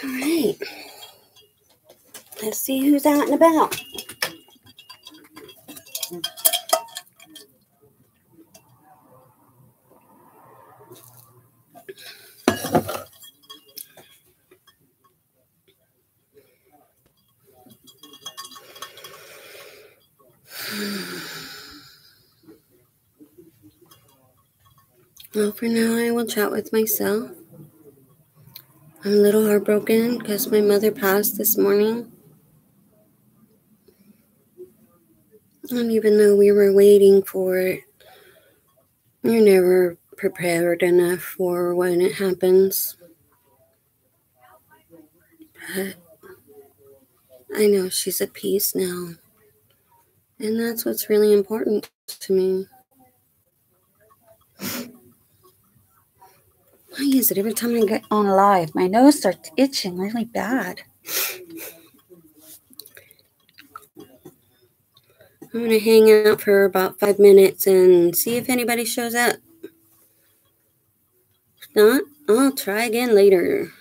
All right. Let's see who's out and about. Well, for now, I will chat with myself. I'm a little heartbroken because my mother passed this morning. And even though we were waiting for it, you're never prepared enough for when it happens. But I know she's at peace now. And that's what's really important to me. Why is it every time I get on live, my nose starts itching really bad? I'm going to hang out for about 5 minutes and see if anybody shows up. If not, I'll try again later.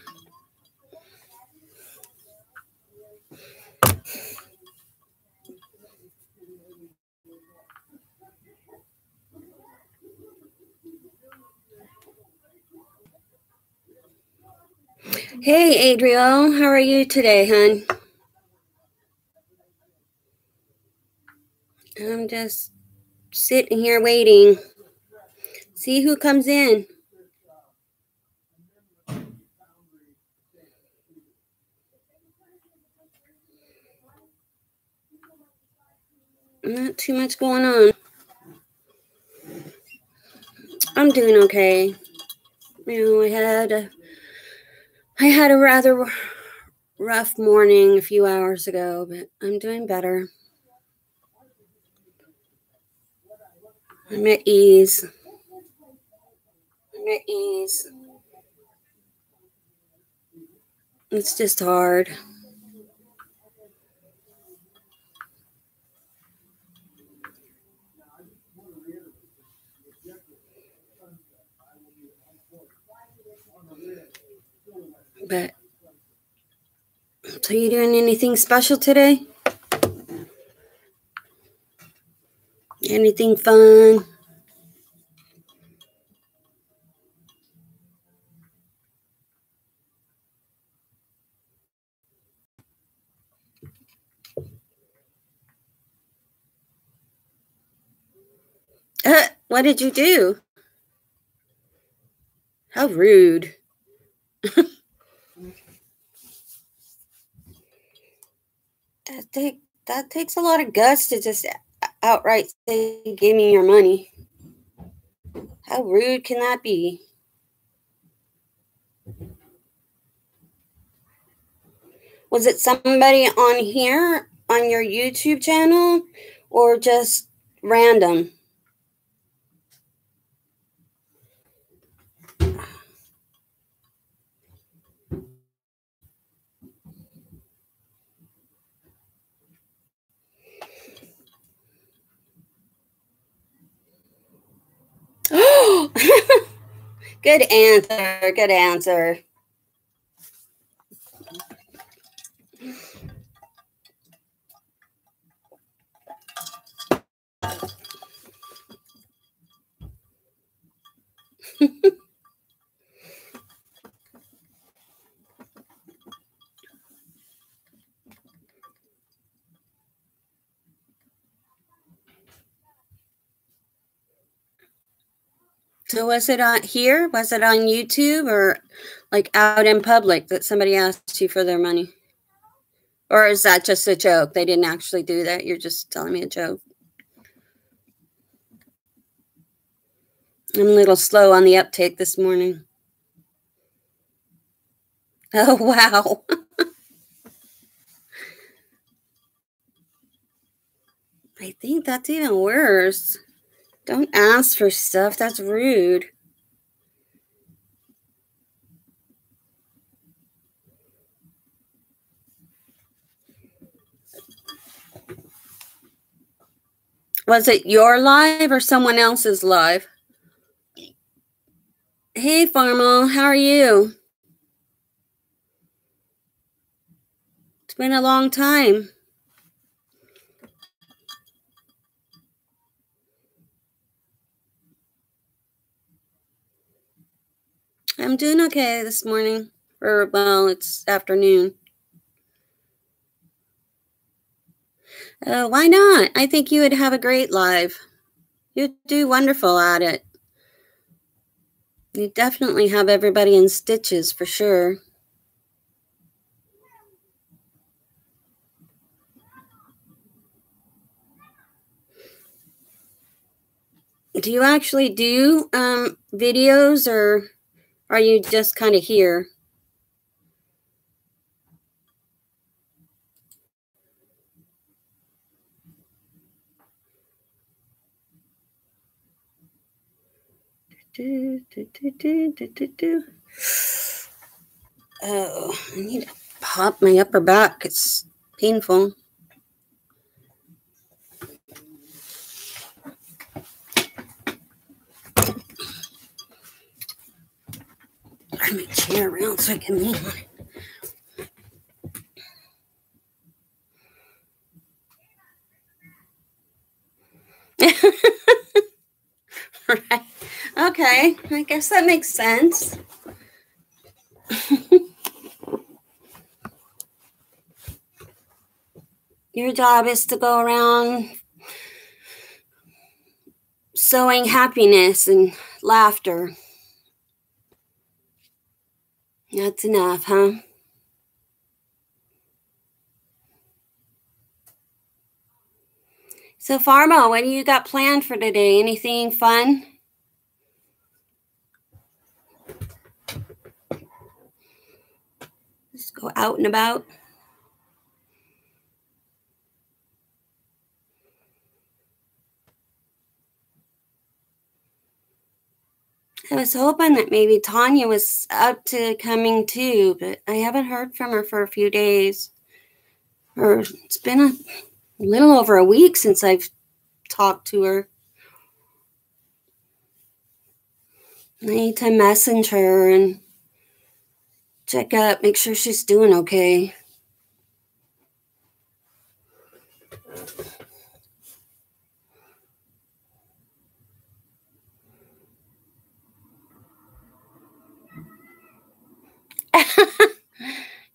Hey, Adriel, how are you today, hon? I'm just sitting here waiting. See who comes in. Not too much going on. I'm doing okay. You know, I had a rather rough morning a few hours ago, but I'm doing better. I'm at ease. It's just hard. But, so you doing anything special today? Anything fun? What did you do? How rude. That takes a lot of guts to just outright say, give me your money. How rude can that be? Was it somebody on here, on your YouTube channel, or just random? Good answer. So was it on here? Was it on YouTube or like out in public that somebody asked you for their money? Or is that just a joke? They didn't actually do that. You're just telling me a joke. I'm a little slow on the uptake this morning. Oh, wow. I think that's even worse. Don't ask for stuff. That's rude. Was it your live or someone else's live? Hey, Farmal, how are you? It's been a long time. I'm doing okay this morning. Or, well, it's afternoon. Why not? I think you would have a great live. You'd do wonderful at it. You definitely have everybody in stitches for sure. Do you actually do videos, or are you just kind of here? Oh, I need to pop my upper back. It's painful. Turn my chair around so I can lean on it. Right. Okay. I guess that makes sense. Your job is to go around sowing happiness and laughter. That's enough, huh? So, Farmo, what do you got planned for today? Anything fun? Just go out and about. I was hoping that maybe Tanya was up to coming too, but I haven't heard from her for a few days. Or it's been a little over a week since I've talked to her. I need to message her and check up, make sure she's doing okay.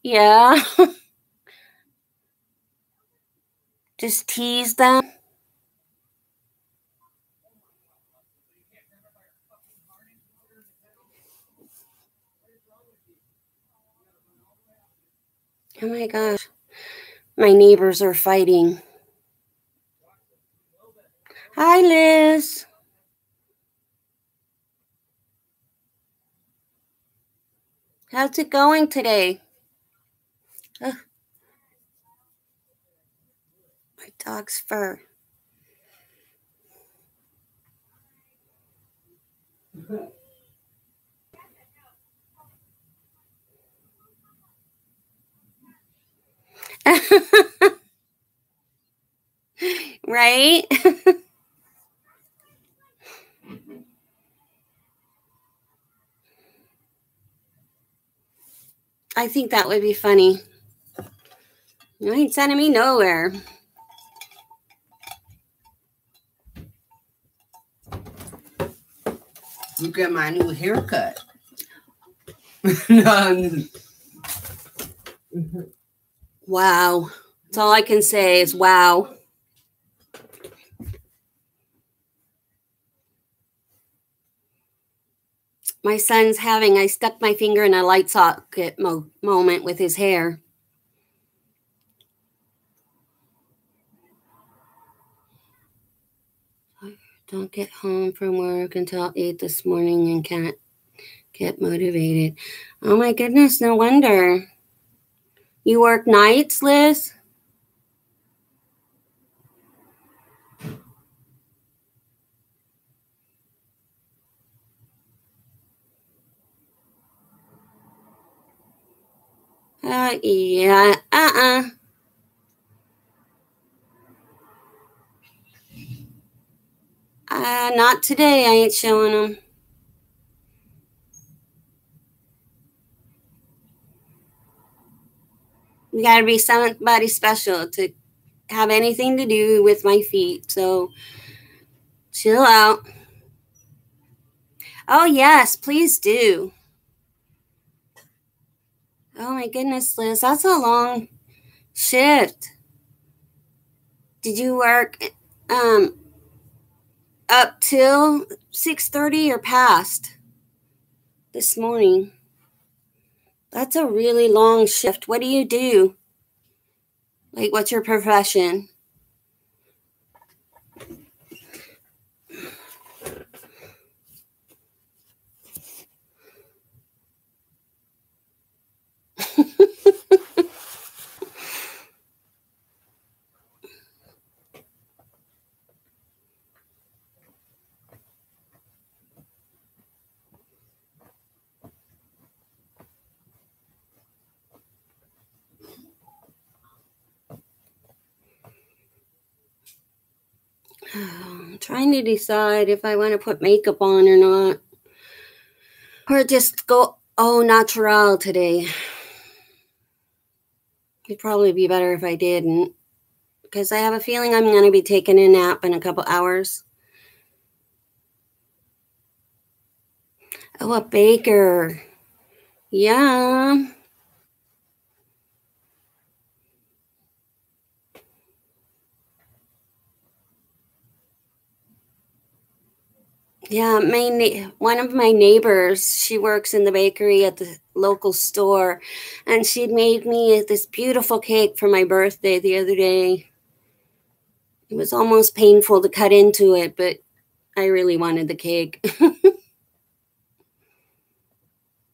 Yeah. Just tease them. Oh my gosh. My neighbors are fighting. Hi, Liz. How's it going today? Ugh, my dog's fur. Right? I think that would be funny. You ain't sending me nowhere. Look at my new haircut. Wow. That's all I can say is wow. My son's having, I stuck my finger in a light socket moment with his hair. I don't get home from work until 8 this morning and can't get motivated. Oh my goodness, no wonder. You work nights, Liz? Yeah, not today. I ain't showing them. You got to be somebody special to have anything to do with my feet. So chill out. Oh, yes, please do. Oh, my goodness, Liz, that's a long shift. Did you work up till 6:30 or past this morning? That's a really long shift. What do you do? Like, what's your profession? I'm trying to decide if I want to put makeup on or not. Or just go au natural today. It'd probably be better if I didn't. Because I have a feeling I'm going to be taking a nap in a couple hours. Oh, a baker. Yeah. Yeah, one of my neighbors, she works in the bakery at the local store, and she made me this beautiful cake for my birthday the other day. It was almost painful to cut into it, but I really wanted the cake.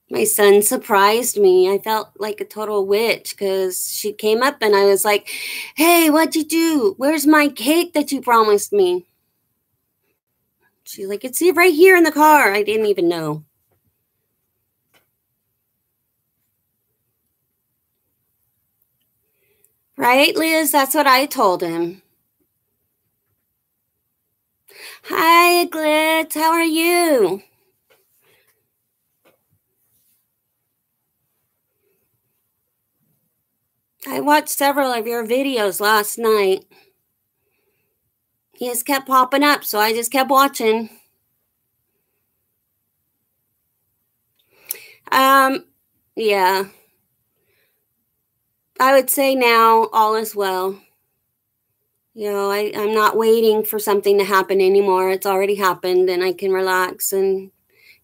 My son surprised me. I felt like a total witch because she came up and I was like, "Hey, what'd you do? Where's my cake that you promised me?" She's like, "It's right here in the car." I didn't even know. Right, Liz? That's what I told him. Hi, Glitz. How are you? I watched several of your videos last night. He just kept popping up, so I just kept watching. Yeah. I would say now all is well. You know, I'm not waiting for something to happen anymore. It's already happened, and I can relax and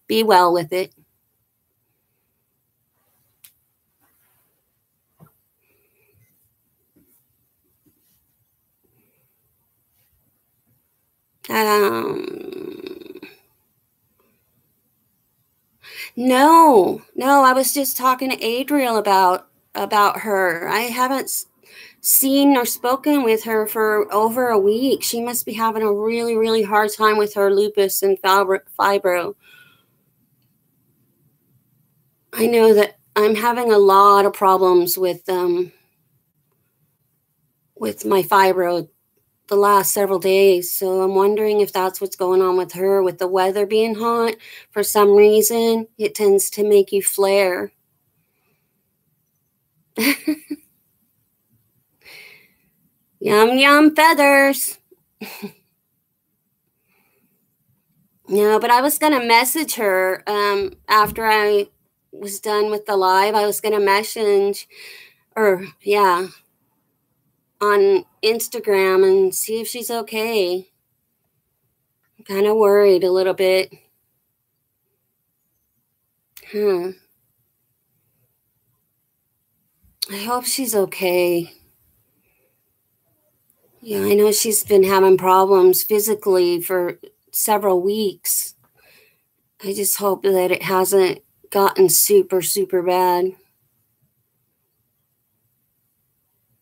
be well with it. No, I was just talking to Adriel about her. I haven't seen or spoken with her for over a week. She must be having a really, really hard time with her lupus and fibro. I know that I'm having a lot of problems with my fibro the last several days. So I'm wondering if that's what's going on with her. With the weather being hot, for some reason, it tends to make you flare. Yum, yum, feathers. No, but I was going to message her after I was done with the live. I was going to message, on Instagram and see if she's okay. I'm kind of worried a little bit. I hope she's okay. Yeah, I know she's been having problems physically for several weeks. I just hope that it hasn't gotten super, super bad.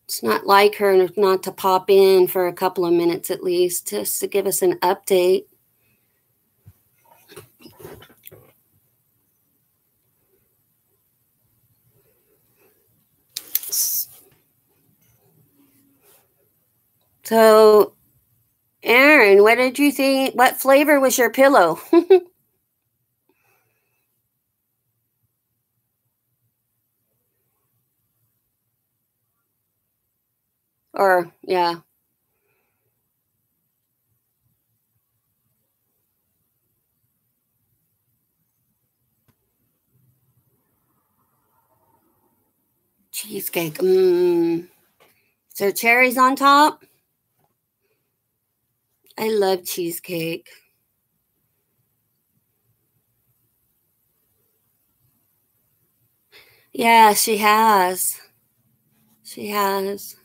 It's not like her not to pop in for a couple of minutes at least, just to give us an update. So, Aaron, what did you think? What flavor was your pillow? Or, yeah. Cheesecake. Is there cherries on top? I love cheesecake. Yeah, she has. She has.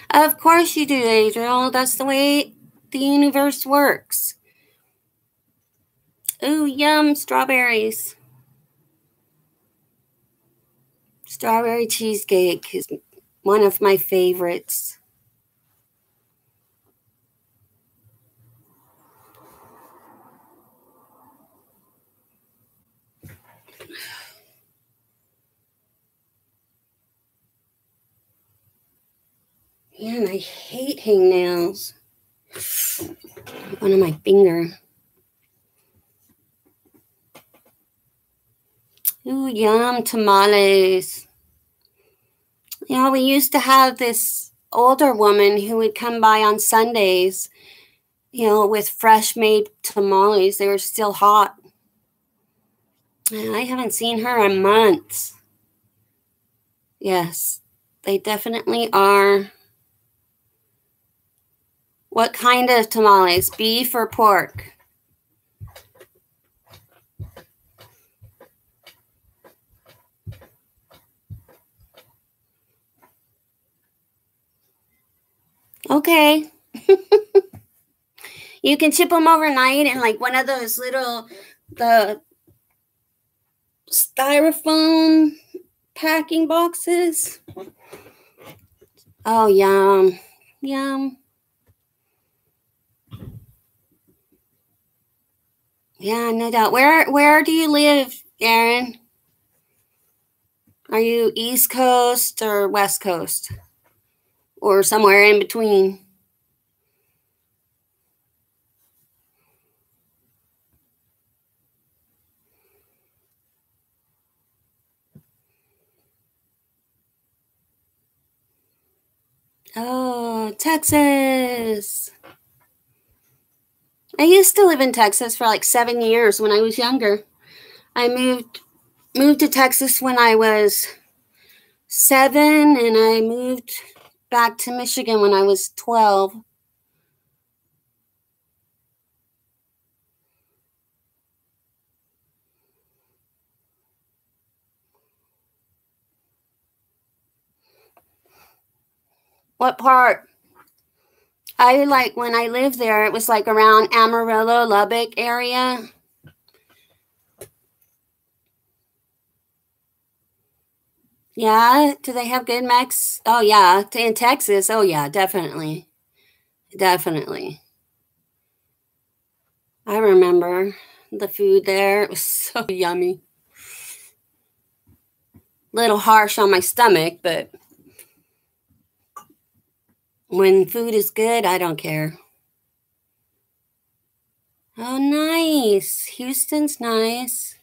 Of course you do, Adriel. That's the way the universe works. Ooh, yum, strawberries. Strawberry cheesecake is one of my favorites. Man, I hate hangnails. One on my finger. Ooh, yum, tamales. You know, we used to have this older woman who would come by on Sundays, you know, with fresh made tamales. They were still hot. And I haven't seen her in months. Yes, they definitely are. What kind of tamales? Beef or pork? Okay. You can chip them overnight in like one of those little, the styrofoam packing boxes. Oh, yum. Yum. Yeah, no doubt. Where do you live, Aaron? Are you East Coast or West Coast? Or somewhere in between? Oh, Texas. I used to live in Texas for like 7 years when I was younger. I moved to Texas when I was 7, and I moved back to Michigan when I was 12. What part? I like when I lived there, it was like around Amarillo, Lubbock area. Yeah, do they have good Mex? Oh yeah, in Texas. Oh yeah, definitely. Definitely. I remember the food there. It was so yummy. Little harsh on my stomach, but when food is good, I don't care. Oh, nice. Houston's nice.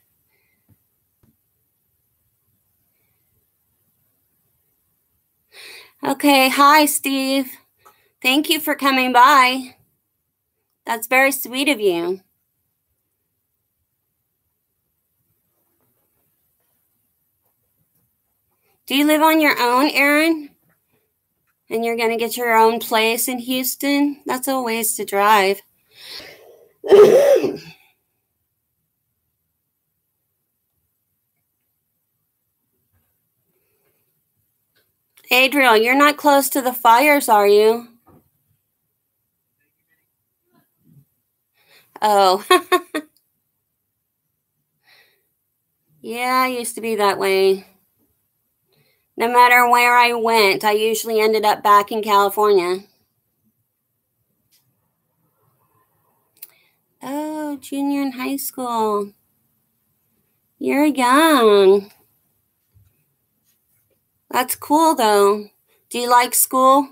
Okay, hi, Steve. Thank you for coming by. That's very sweet of you. Do you live on your own, Aaron? And you're going to get your own place in Houston? That's a ways to drive. Adriel, you're not close to the fires, are you? Oh. Yeah, I used to be that way. No matter where I went, I usually ended up back in California. Oh, junior in high school. You're young. That's cool, though. Do you like school?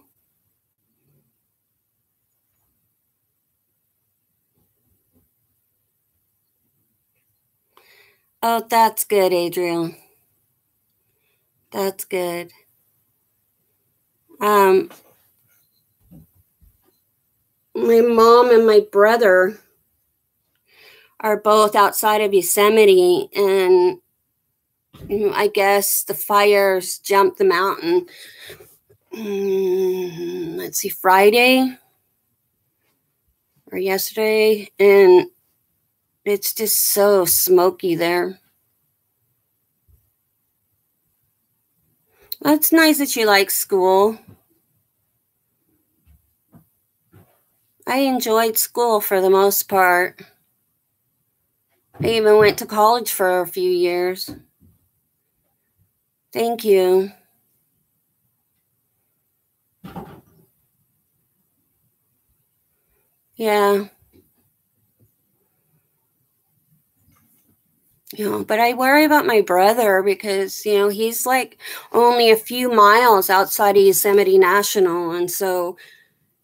Oh, that's good, Adriel. That's good. My mom and my brother are both outside of Yosemite, and I guess the fires jumped the mountain. Let's see, Friday or yesterday, and it's just so smoky there. Well, it's nice that you like school. I enjoyed school for the most part. I even went to college for a few years. Thank you. Yeah. But I worry about my brother because, he's like only a few miles outside of Yosemite National. And so,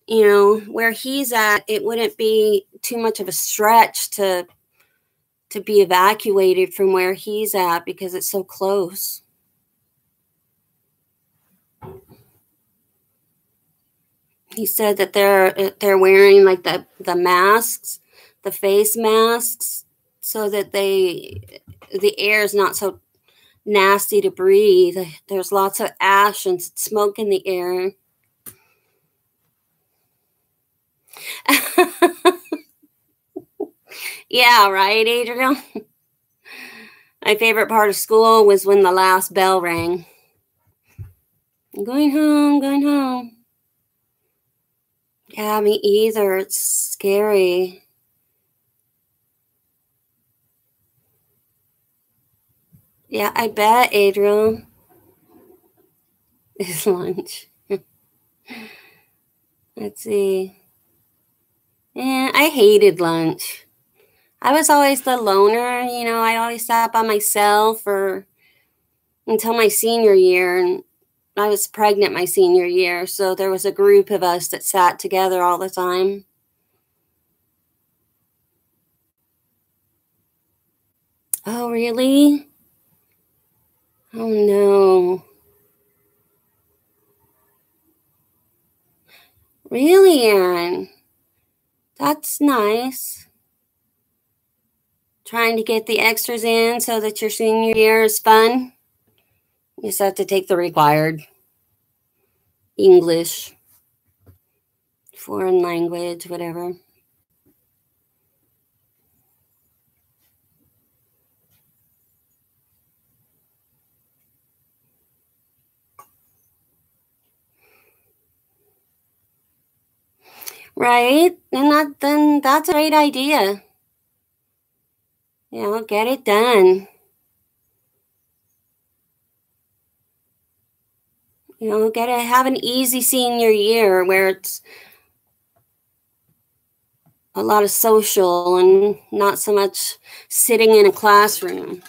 where he's at, it wouldn't be too much of a stretch to be evacuated from where he's at because it's so close. He said that they're wearing like the masks, the face masks, so that the air is not so nasty to breathe. There's lots of ash and smoke in the air. Yeah, right, Adriel? My favorite part of school was when the last bell rang. I'm going home, going home. Yeah, me either. It's scary. Yeah, I bet, Adriel. It's lunch. Let's see. Yeah, I hated lunch. I was always the loner, I always sat by myself until my senior year, and I was pregnant my senior year, so there was a group of us that sat together all the time. Oh, really? Oh, no. Really, Aaron? That's nice. Trying to get the extras in so that your senior year is fun? You just have to take the required English, foreign language, whatever. Right? And then that's a great idea. Get it done. Get to have an easy senior year where it's a lot of social and not so much sitting in a classroom.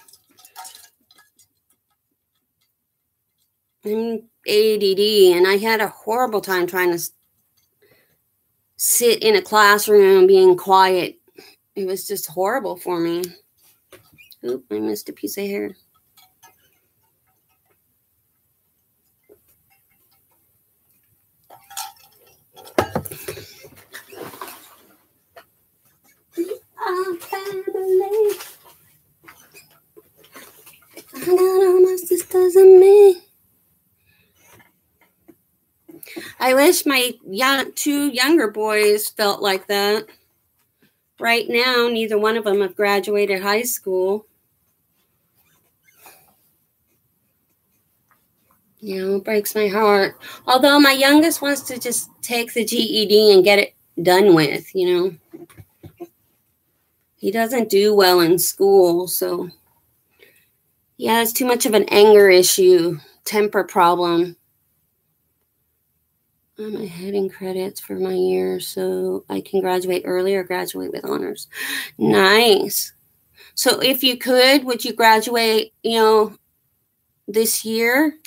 I'm ADD, and I had a horrible time trying to sit in a classroom being quiet. It was just horrible for me. Oop, I missed a piece of hair. Our family. I got all my sisters and me. I wish my two younger boys felt like that. Right now, neither one of them have graduated high school. It breaks my heart. Although my youngest wants to just take the GED and get it done with, He doesn't do well in school, so he has too much of an anger issue, temper problem. I'm heading credits for my year so I can graduate early or graduate with honors. Nice. So if you could, would you graduate, this year?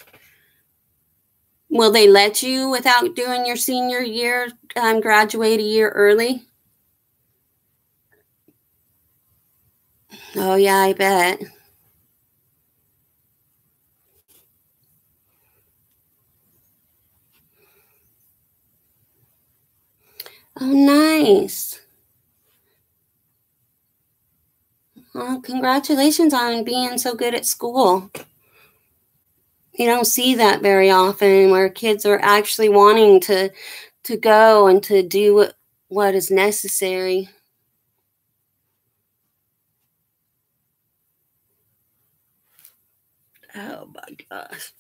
Will they let you, without doing your senior year, graduate a year early? Oh, yeah, I bet. Oh, nice. Well, congratulations on being so good at school. You don't see that very often, where kids are actually wanting to go and to do what is necessary. Oh my gosh.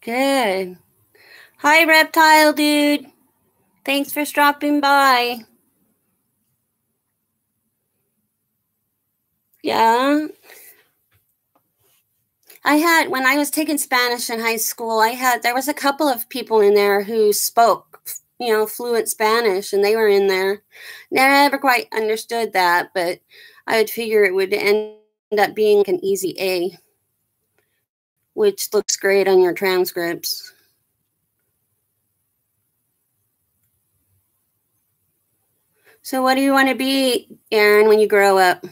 Good. Hi, Reptile Dude. Thanks for stopping by. Yeah. When I was taking Spanish in high school, there was a couple of people in there who spoke, fluent Spanish, and they were in there. Never quite understood that, but I would figure it would end up being like an easy A, which looks great on your transcripts. So what do you want to be, Aaron, when you grow up?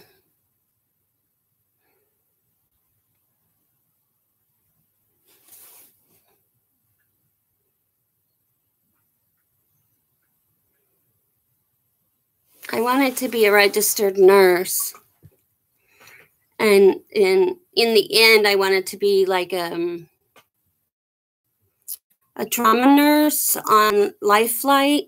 I wanted to be a registered nurse. And in the end, I wanted to be like a trauma nurse on Life Flight,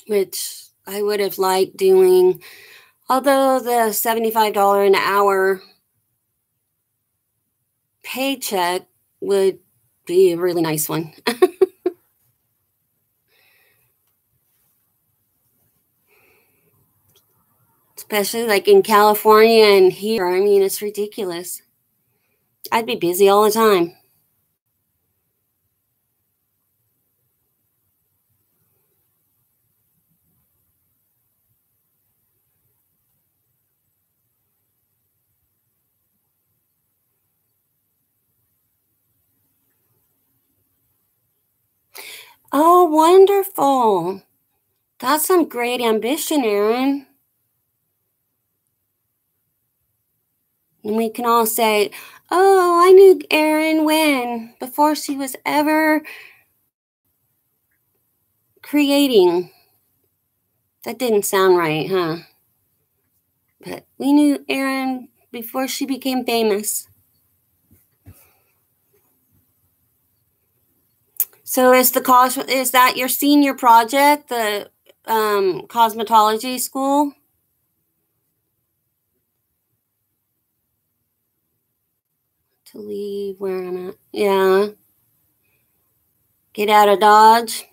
which I would have liked doing, although the $75 an hour paycheck would be a really nice one. Especially like in California and here. I mean, it's ridiculous. I'd be busy all the time. Oh, wonderful. That's some great ambition, Aaron. And we can all say, oh, I knew Erin when? Before she was ever creating. That didn't sound right, huh? But we knew Erin before she became famous. So is that your senior project, the cosmetology school? To leave where I'm at. Yeah. Get out of Dodge.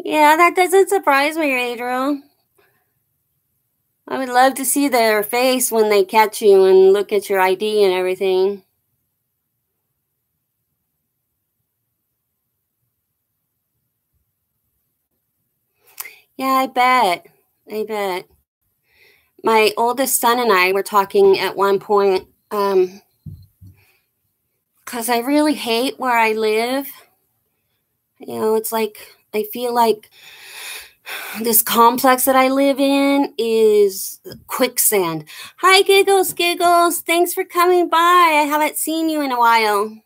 Yeah, that doesn't surprise me, Adriel. I would love to see their face when they catch you and look at your ID and everything. Yeah, I bet. My oldest son and I were talking at one point, because I really hate where I live. It's like, I feel like this complex that I live in is quicksand. Hi, Giggles. Thanks for coming by. I haven't seen you in a while.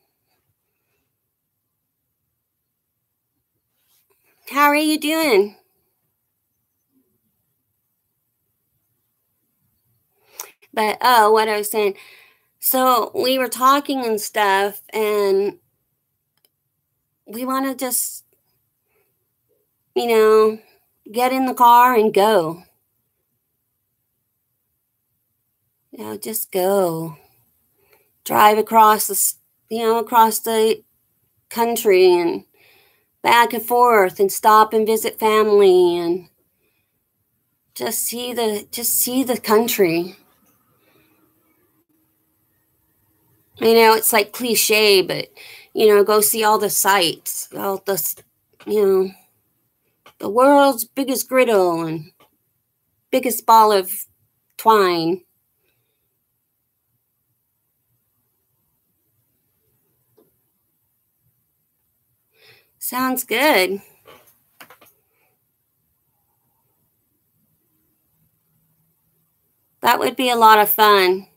How are you doing? But, what I was saying. So we were talking and stuff, and we want to just, get in the car and go. Just go. Drive across the country and back and forth and stop and visit family and just see the country. It's like cliche, but go see all the sights, all the the world's biggest griddle and biggest ball of twine. Sounds good. That would be a lot of fun.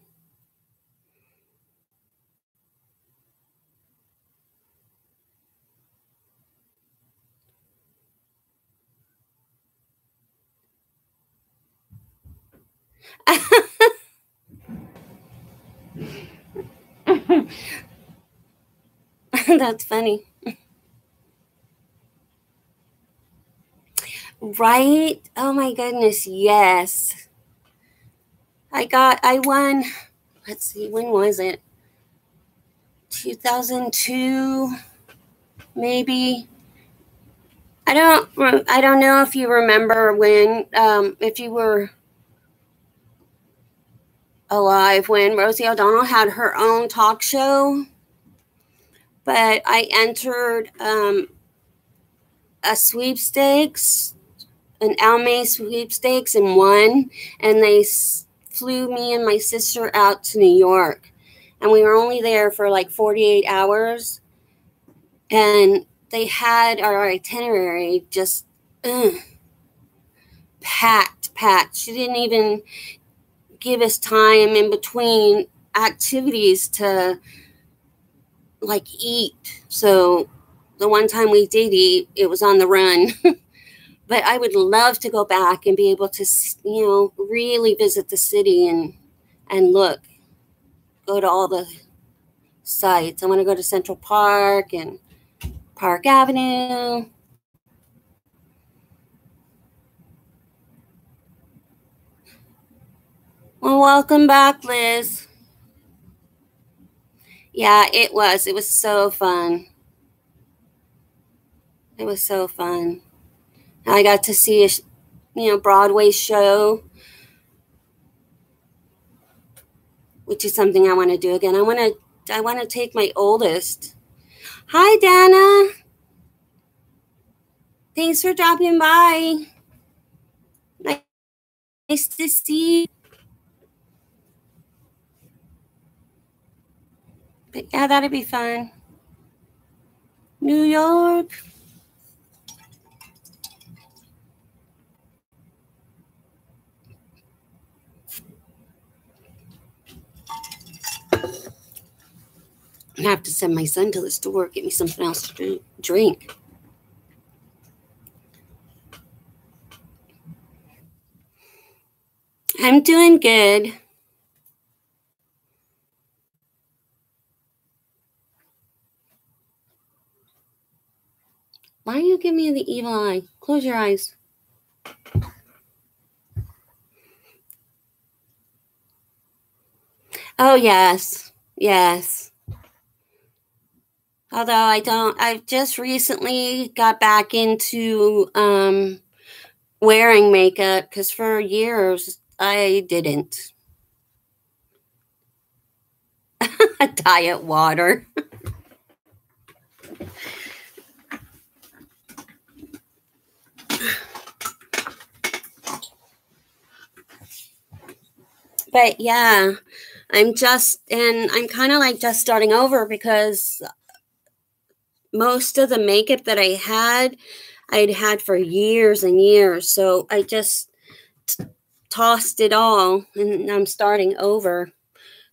That's funny. Right? Oh my goodness, yes. I won, let's see, when was it? 2002, maybe. I don't know if you remember when, if you were alive when Rosie O'Donnell had her own talk show, but I entered a sweepstakes, an Almay sweepstakes, and won, and they flew me and my sister out to New York, and we were only there for like 48 hours, and they had our itinerary just packed. She didn't even give us time in between activities to like eat. So the one time we did eat, it was on the run. But I would love to go back and be able to, you know, really visit the city and go to all the sites. I want to go to Central Park and Park Avenue. Well, welcome back, Liz. Yeah, it was. It was so fun. It was so fun. I got to see a, Broadway show, which is something I want to do again. I want to take my oldest. Hi, Dana. Thanks for dropping by. Nice to see you. But yeah, that'd be fun. New York. I have to send my son to the store, get me something else to drink. I'm doing good. Why are you giving me the evil eye? Close your eyes. Oh, yes. Yes. Although I just recently got back into wearing makeup because for years I didn't. Diet water. But yeah, I'm kind of like just starting over because most of the makeup that I'd had for years and years. So I just tossed it all and I'm starting over.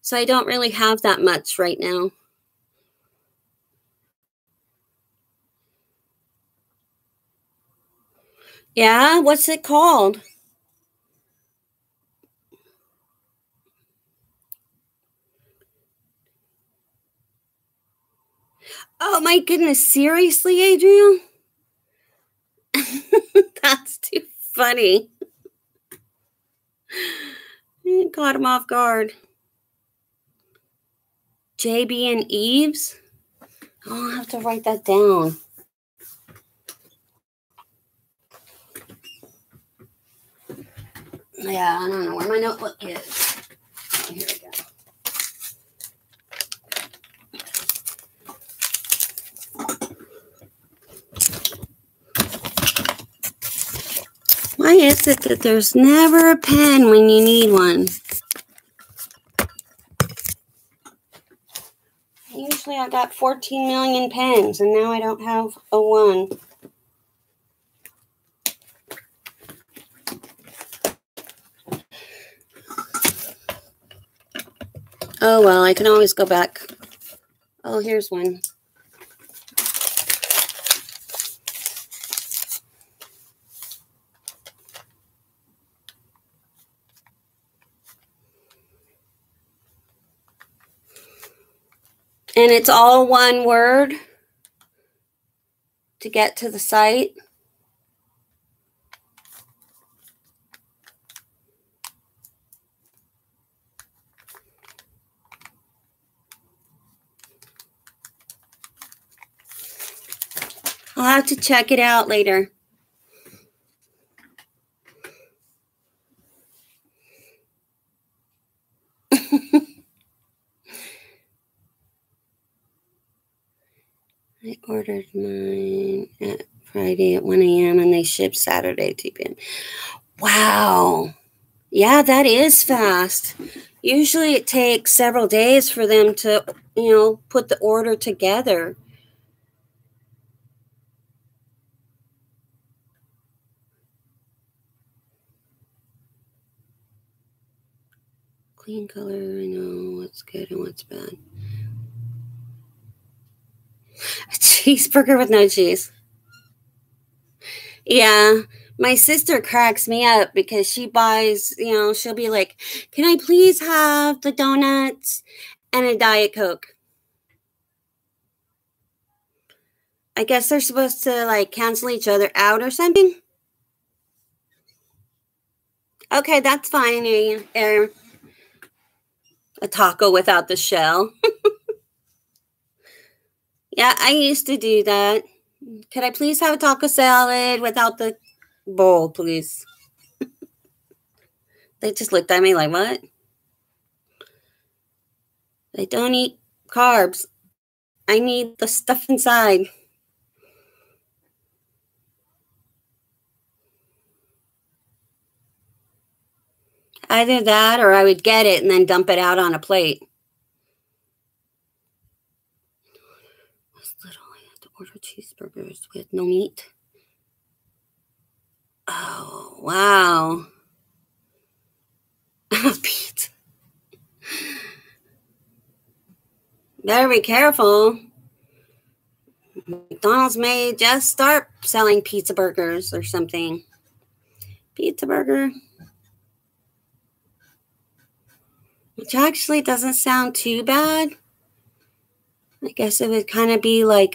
So I don't really have that much right now. Yeah, what's it called? Oh my goodness, seriously, Adrian? That's too funny. Caught him off guard. JB and Eves? Oh, I'll have to write that down. Yeah, I don't know where my notebook is. Here we go. Why is it that there's never a pen when you need one? Usually I got 14 million pens, and now I don't have a one. Oh, well, I can always go back. Oh, here's one. And it's all one word to get to the site. I'll have to check it out later. I ordered mine at Friday at 1 a.m. and they ship Saturday at 2 p.m. Wow. Yeah, that is fast. Usually it takes several days for them to, put the order together. Clean color, I know what's good and what's bad. A cheeseburger with no cheese. Yeah, my sister cracks me up because she buys, she'll be like, can I please have the donuts and a Diet Coke? I guess they're supposed to, cancel each other out or something. Okay, that's fine. A taco without the shell. Yeah, I used to do that. Could I please have a taco salad without the bowl, please? They just looked at me like, what? I don't eat carbs. I need the stuff inside. Either that or I would get it and then dump it out on a plate. I had to order cheeseburgers with no meat. Oh, wow. Pizza. Better be careful. McDonald's may just start selling pizza burgers or something. Pizza burger. Which actually doesn't sound too bad. I guess it would kind of be like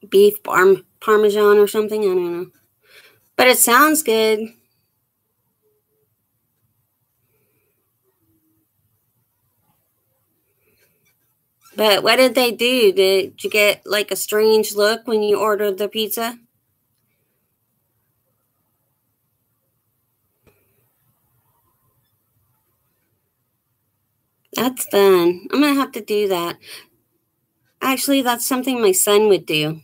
beef parmesan or something. I don't know. But it sounds good. But what did they do? Did you get a strange look when you ordered the pizza? That's fun. I'm going to have to do that. Actually, that's something my son would do.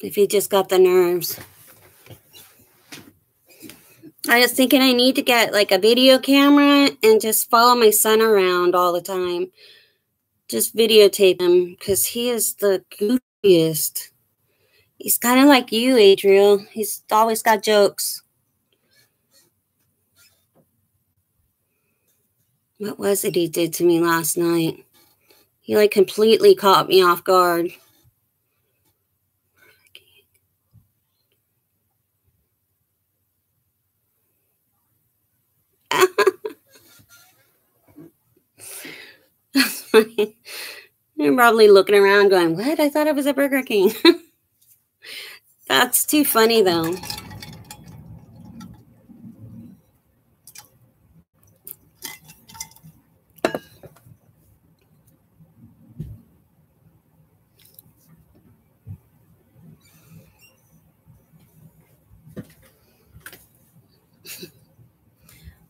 If he just got the nerves. I was thinking I need to get a video camera and just follow my son around all the time. Just videotape him because he is the goofiest. He's kind of like you, Adriel. He's always got jokes. What was it he did to me last night? He completely caught me off guard. That's funny. You're probably looking around going, what? I thought it was a Burger King. That's too funny, though.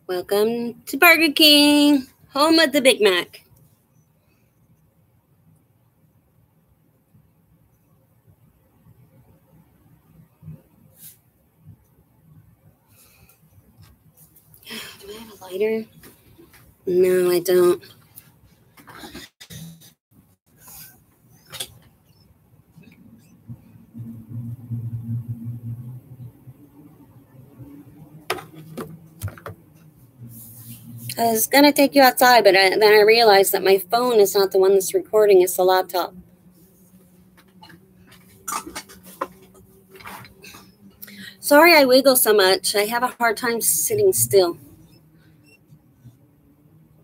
Welcome to Burger King, home of the Big Mac. Lighter? No, I don't. I was going to take you outside, but then I realized that my phone is not the one that's recording, it's the laptop. Sorry I wiggle so much. I have a hard time sitting still.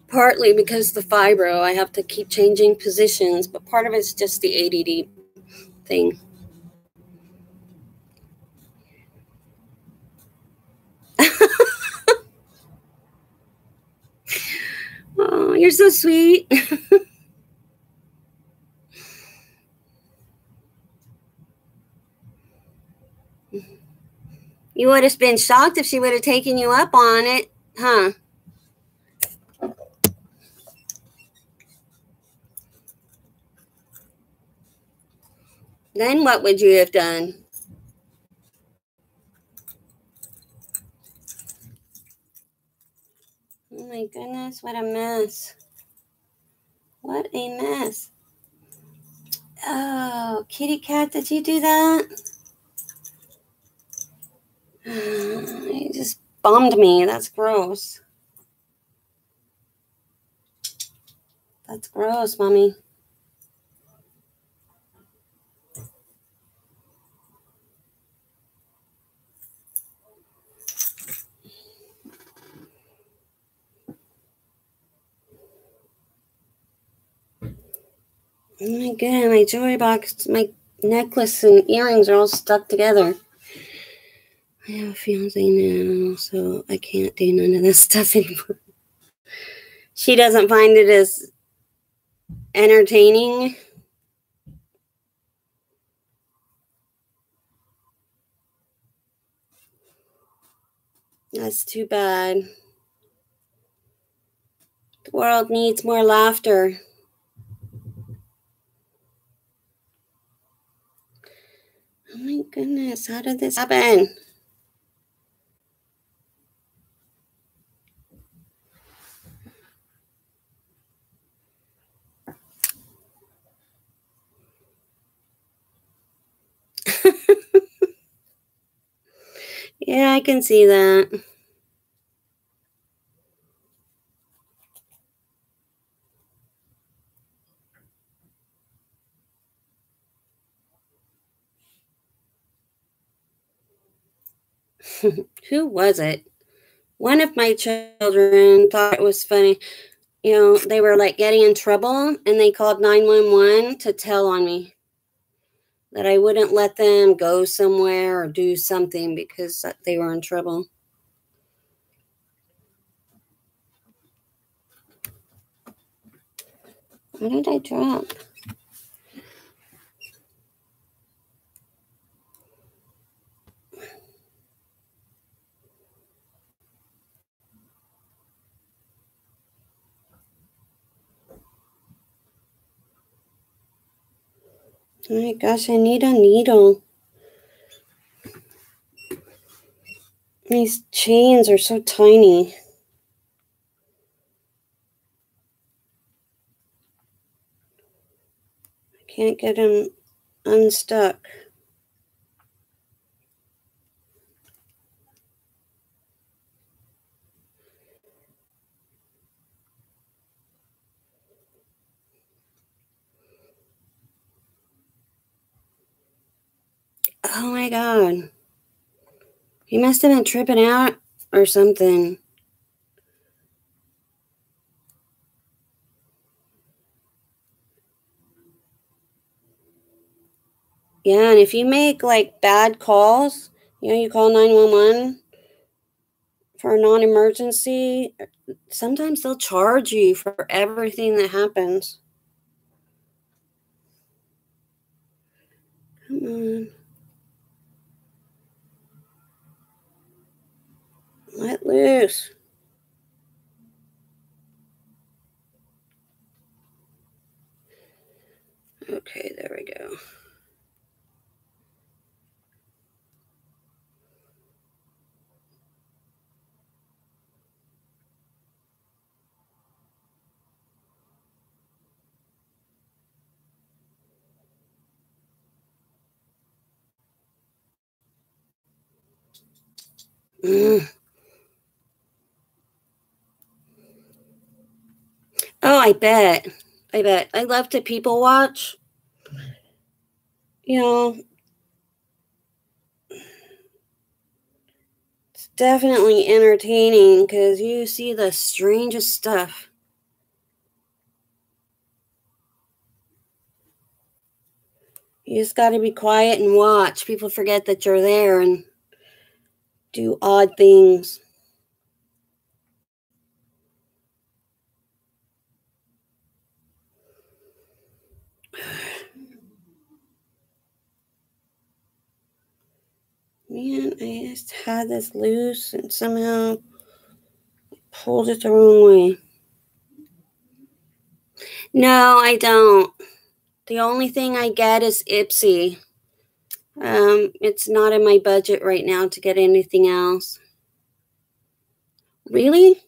Partly because the fibro, I have to keep changing positions, but part of it's just the ADD thing. Oh, you're so sweet. You would have been shocked if she would have taken you up on it, huh? Then what would you have done? Oh my goodness, what a mess. What a mess. Oh, kitty cat, did you do that? You just bummed me. That's gross. That's gross, Mommy. Oh my god, my jewelry box, my necklace and earrings are all stuck together. I have a fiance now, so I can't do none of this stuff anymore. She doesn't find it as entertaining. That's too bad. The world needs more laughter. Oh my goodness, how did this happen? Yeah, I can see that. Who was it? One of my children thought it was funny. You know, they were like getting in trouble and they called 911 to tell on me that I wouldn't let them go somewhere or do something because they were in trouble. What did I drop? Oh my gosh, I need a needle. These chains are so tiny. I can't get them unstuck. Oh my god. He must have been tripping out or something. Yeah, and if you make like bad calls, you know, you call 911 for a non-emergency, sometimes they'll charge you for everything that happens. Come on. Let loose. Okay, there we go. Mm. Oh, I bet. I bet. I love to people watch. You know, it's definitely entertaining because you see the strangest stuff. You just got to be quiet and watch. People forget that you're there and do odd things. Man, I just had this loose and somehow pulled it the wrong way. No, I don't. The only thing I get is Ipsy. It's not in my budget right now to get anything else. Really?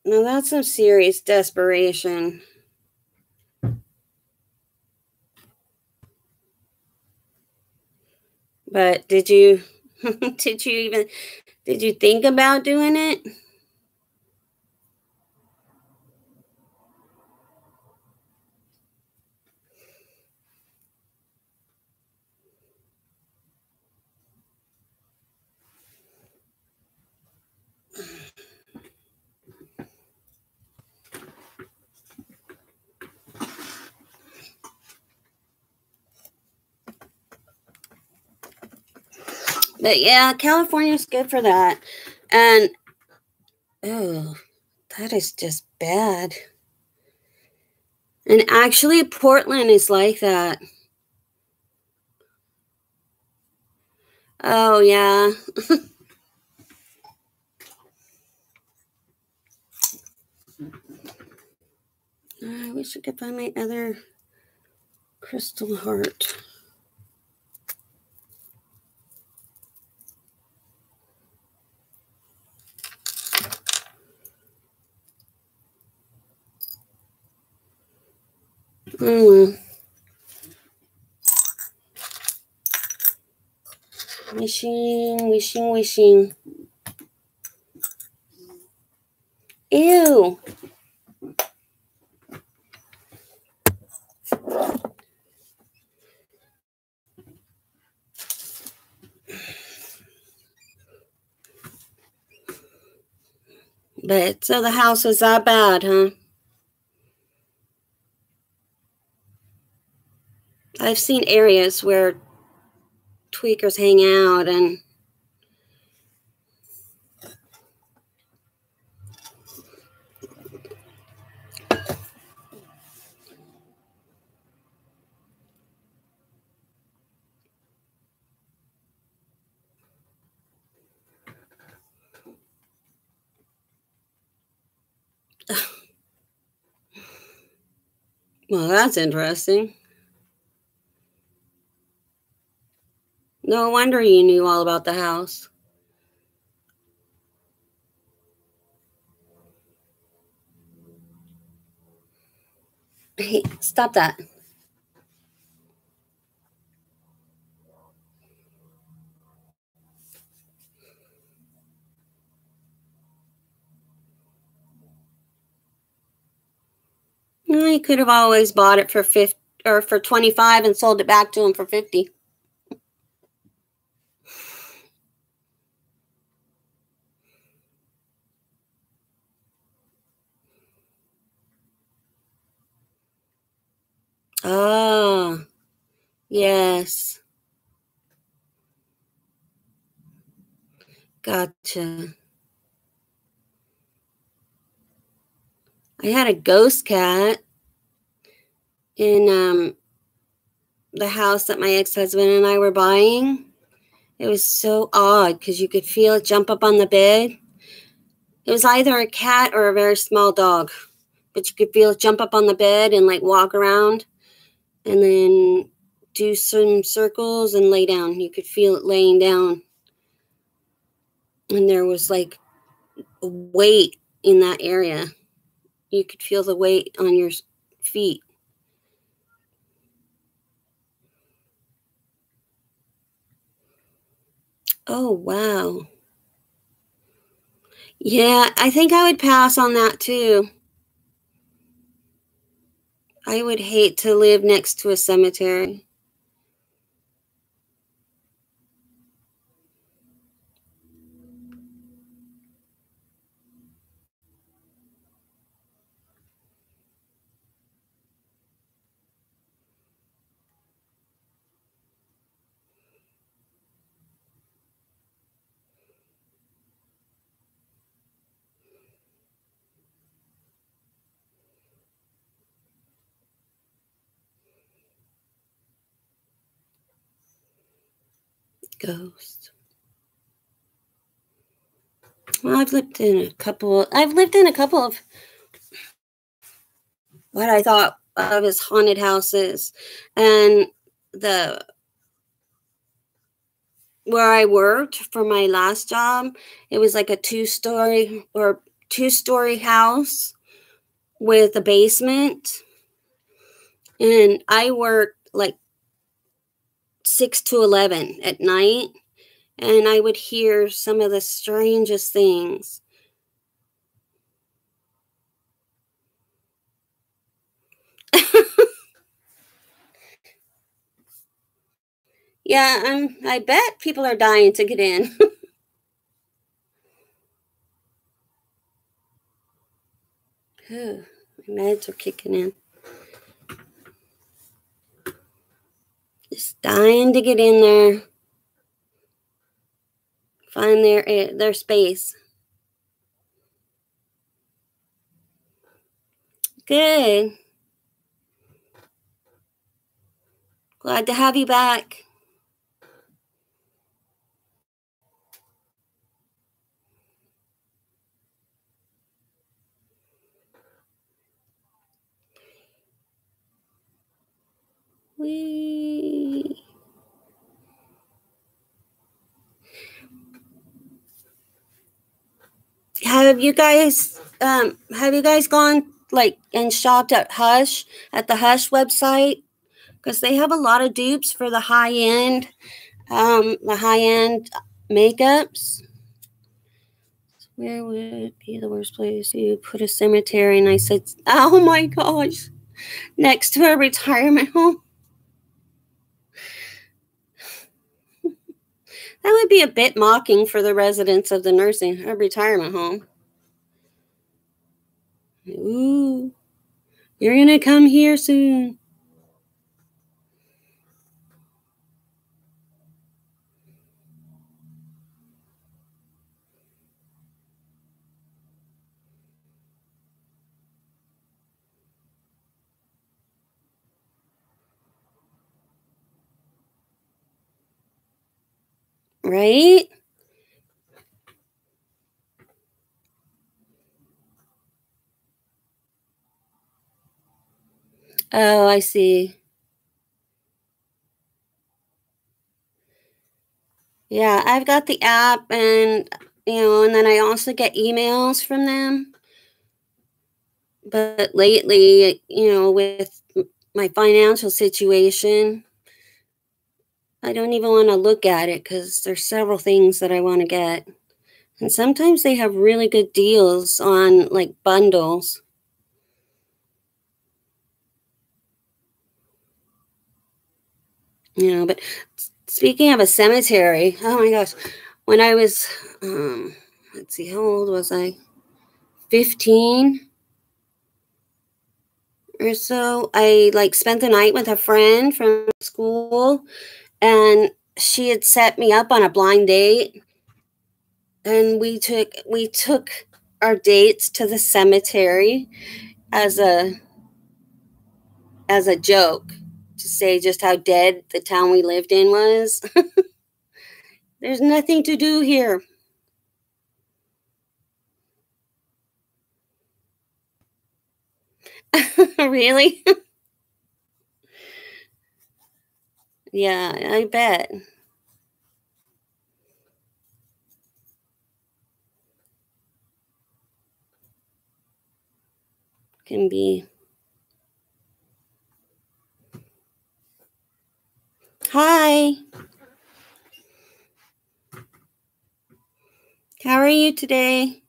Now that's some serious desperation. But did you did you think about doing it? But yeah, California's good for that. And oh, that is just bad. And actually Portland is like that. Oh yeah. I wish I could find my other crystal heart. Wishing. Ew. But so the house is that bad, huh? I've seen areas where tweakers hang out and well, that's interesting. No wonder you knew all about the house. Hey, stop that. I could have always bought it for 50 or for 25 and sold it back to him for 50. Oh, yes. Gotcha. I had a ghost cat in the house that my ex-husband and I were buying. It was so odd because you could feel it jump up on the bed. It was either a cat or a very small dog, but you could feel it jump up on the bed and like walk around and then do some circles and lay down. You could feel it laying down. And there was like a weight in that area. You could feel the weight on your feet. Oh, wow. Yeah, I think I would pass on that too. I would hate to live next to a cemetery. Ghost. Well, I've lived in a couple of what I thought of as haunted houses, and the where I worked for my last job, it was like a two-story house with a basement, and I worked like 6 to 11 at night, and I would hear some of the strangest things. Yeah, I bet people are dying to get in. My meds are kicking in. Just dying to get in there, find their space. Good. Glad to have you back. Whee. Have you guys gone like and shopped at the Hush website? Because they have a lot of dupes for the high end makeups. Where would be the worst place to put a cemetery? And I said, oh my gosh, next to a retirement home. That would be a bit mocking for the residents of the retirement home. Ooh, you're gonna come here soon. Right? Oh, I see. Yeah, I've got the app, and and then I also get emails from them. But lately, with my financial situation, I don't even want to look at it because there's several things that I want to get. And sometimes they have really good deals on like bundles. But speaking of a cemetery, oh my gosh, when I was, let's see, how old was I? 15 or so. I like spent the night with a friend from school, and she had set me up on a blind date, and we took our dates to the cemetery as a joke to say just how dead the town we lived in was. There's nothing to do here. Really? Yeah, I bet. Can be. Hi. How are you today?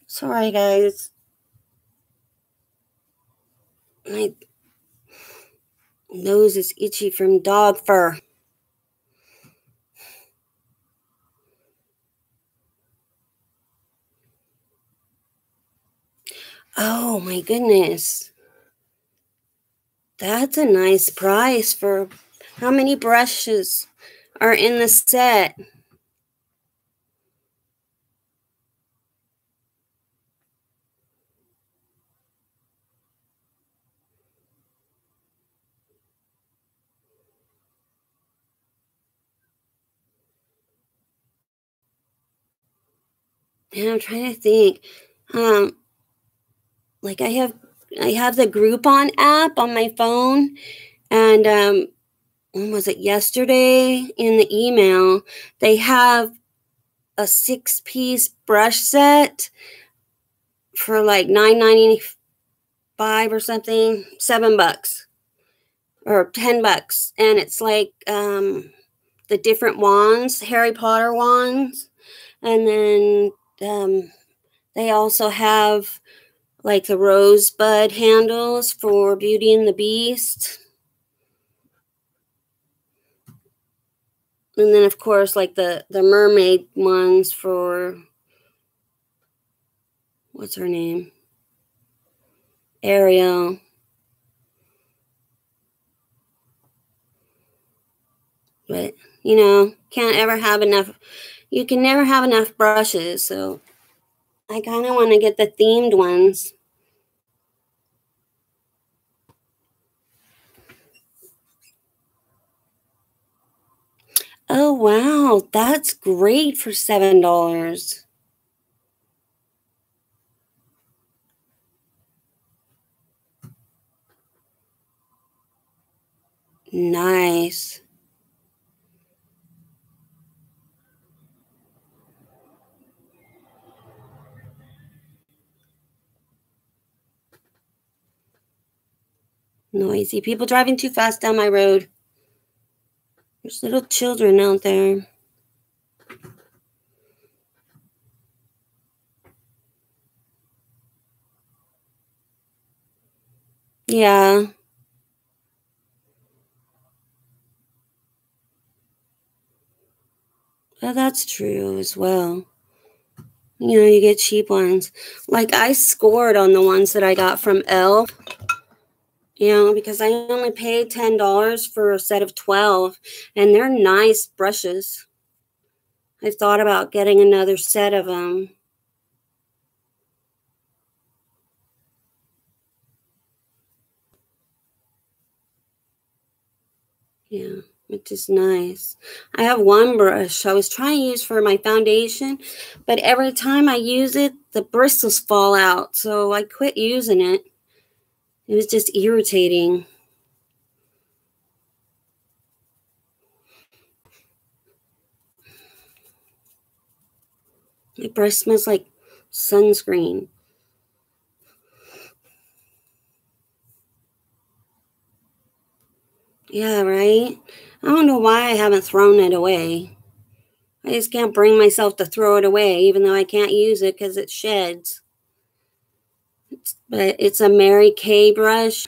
Sorry, guys. My nose is itchy from dog fur. Oh, my goodness. That's a nice price for how many brushes are in the set. And I'm trying to think. Like I have the Groupon app on my phone, and when was it, yesterday in the email they have a 6-piece brush set for like $9.95 or something, $7 or $10, and it's like the different wands, Harry Potter wands, and then they also have like the rosebud handles for Beauty and the Beast. And then, of course, like the mermaid ones for, what's her name? Ariel. But, you know, can't ever have enough. You can never have enough brushes. So I kind of want to get the themed ones. Oh, wow. That's great for $7. Nice. Noisy. People driving too fast down my road. There's little children out there. Yeah. Well, that's true as well. You know, you get cheap ones. Like I scored on the ones that I got from Elle. You know, because I only paid $10 for a set of 12, and they're nice brushes. I thought about getting another set of them. Yeah, which is nice. I have one brush I was trying to use for my foundation, but every time I use it, the bristles fall out, so I quit using it. It was just irritating. My brush smells like sunscreen. Yeah, right? I don't know why I haven't thrown it away. I just can't bring myself to throw it away, even though I can't use it because it sheds. But it's a Mary Kay brush.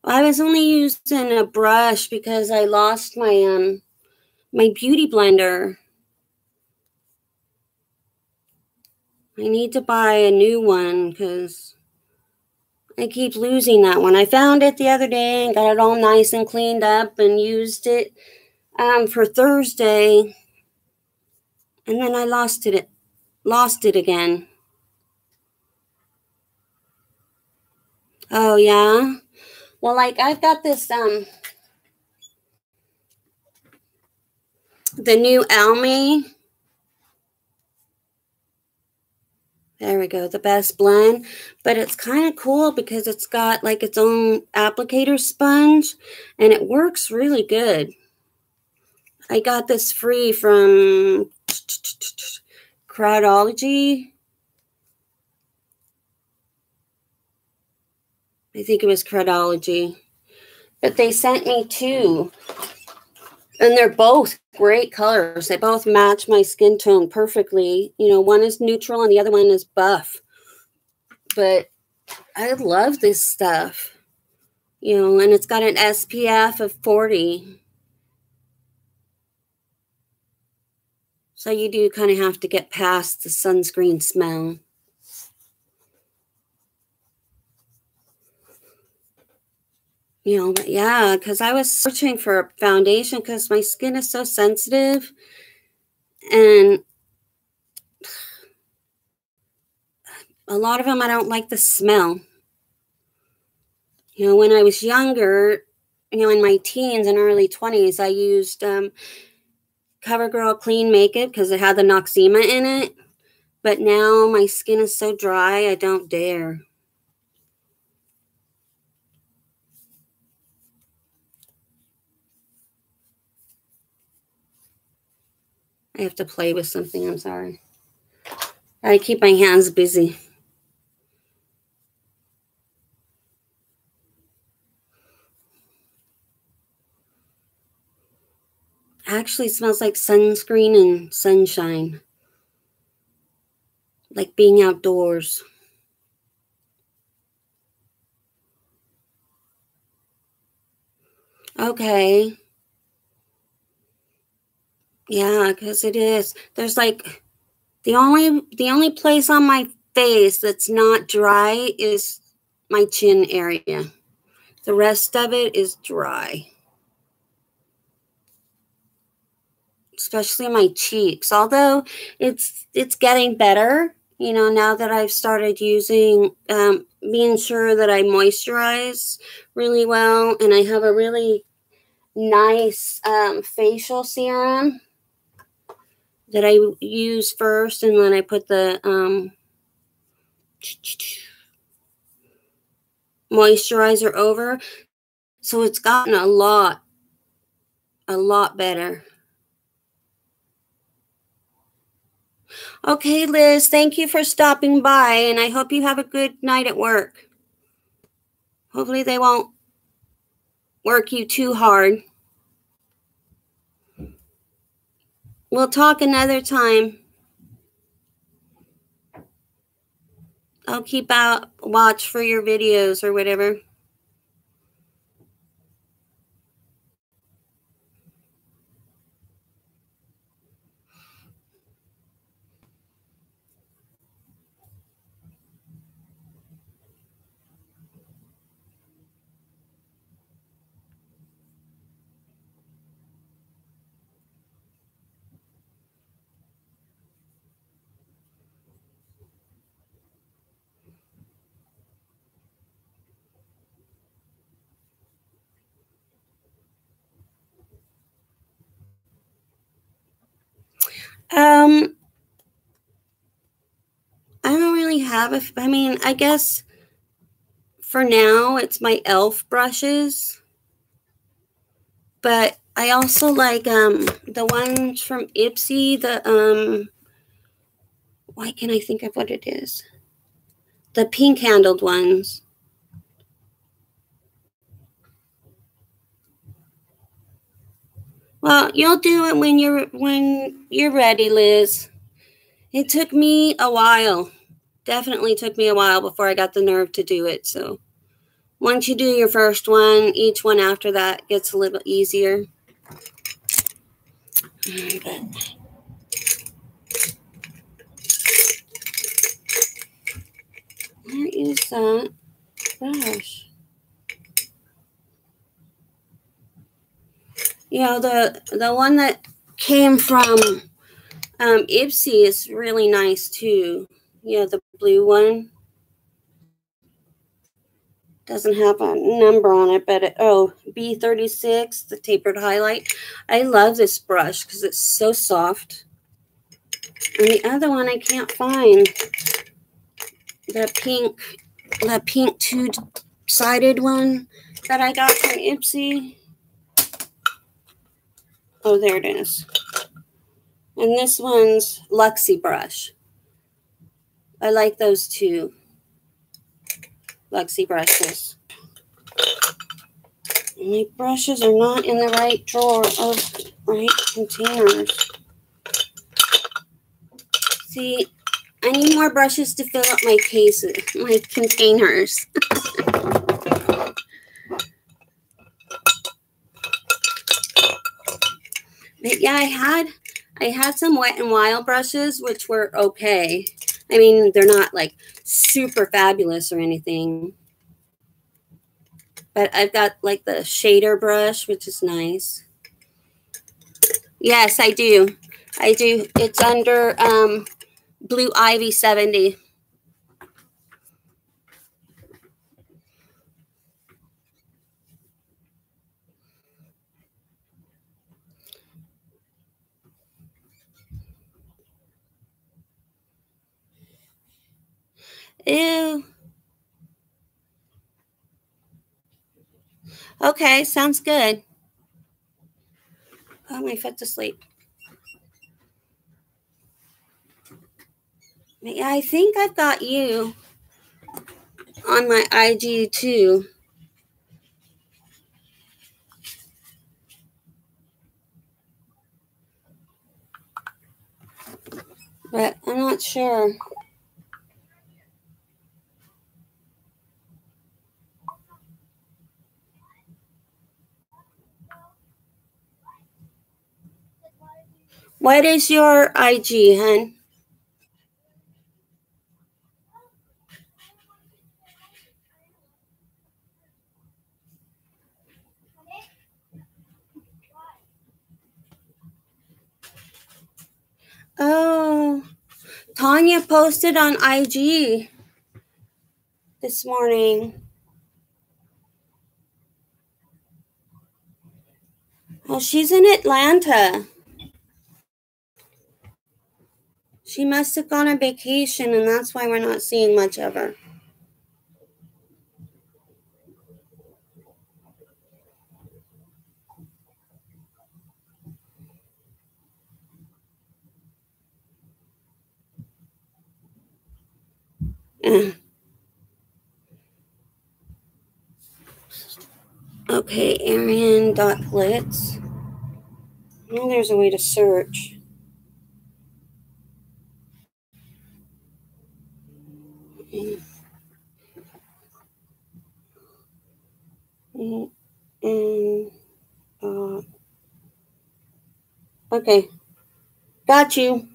I was only using a brush because I lost my my beauty blender. I need to buy a new one because I keep losing that one. I found it the other day and got it all nice and cleaned up and used it for Thursday, and then I lost it again. Oh yeah. Well, like I've got this the new Almy. There we go, the best blend. But it's kind of cool because it's got like its own applicator sponge, and it works really good. I got this free from Crowdology. I think it was Credology. But they sent me 2. And they're both great colors. They both match my skin tone perfectly. You know, one is neutral and the other one is buff. But I love this stuff. You know, and it's got an SPF of 40. So you do kind of have to get past the sunscreen smell. You know, but yeah, because I was searching for a foundation because my skin is so sensitive. And a lot of them, I don't like the smell. You know, when I was younger, you know, in my teens and early 20s, I used CoverGirl Clean Makeup because it had the Noxzema in it. But now my skin is so dry, I don't dare. I have to play with something, I'm sorry. I keep my hands busy. Actually, it smells like sunscreen and sunshine. Like being outdoors. Okay. Yeah, because it is. There's like the only place on my face that's not dry is my chin area. The rest of it is dry. Especially my cheeks. Although it's getting better, you know, now that I've started using being sure that I moisturize really well, and I have a really nice facial serum that I use first, and then I put the moisturizer over. So it's gotten a lot better. Okay, Liz, thank you for stopping by, and I hope you have a good night at work. Hopefully they won't work you too hard. We'll talk another time. I'll keep out watch for your videos or whatever. I don't really have I mean, I guess for now it's my e.l.f. brushes. But I also like the ones from Ipsy, the why can't I think of what it is? The pink handled ones. Well, you'll do it when you're ready, Liz. It took me a while. Definitely took me a while before I got the nerve to do it. So once you do your first one, each one after that gets a little easier. Where is that brush? Yeah, the one that came from Ipsy is really nice too. Yeah, the blue one. Doesn't have a number on it, but B36, the tapered highlight. I love this brush because it's so soft. And the other one I can't find. The pink two-sided one that I got from Ipsy. Oh, there it is. And this one's Luxie brush. I like those two Luxie brushes. My brushes are not in the right drawer or right containers. See, I need more brushes to fill up my cases, my containers. But yeah, I had some Wet n Wild brushes, which were okay. I mean, they're not like super fabulous or anything. But I've got like the shader brush, which is nice. Yes, I do. I do. It's under Blue Ivy 70. Ew. Okay, sounds good. Oh, my foot's asleep. Yeah, I think I've got you on my IG too. But I'm not sure. What is your IG, hun? Oh, Tanya posted on IG this morning. Oh, she's in Atlanta. She must have gone on vacation, and that's why we're not seeing much of her. Okay, Arian.glitz. Oh, there's a way to search. Okay, got you.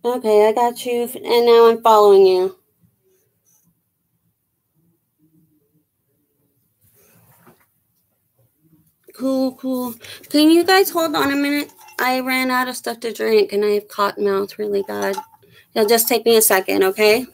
Okay, I got you, and now I'm following you. Cool, cool. Can you guys hold on a minute? I ran out of stuff to drink, and I have cotton mouth really bad. It'll just take me a second, okay?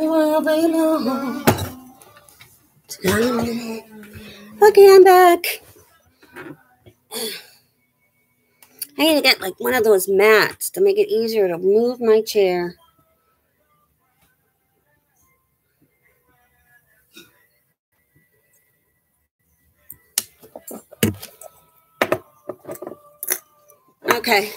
will belong. Okay, I'm back. I need to get like one of those mats to make it easier to move my chair. Okay.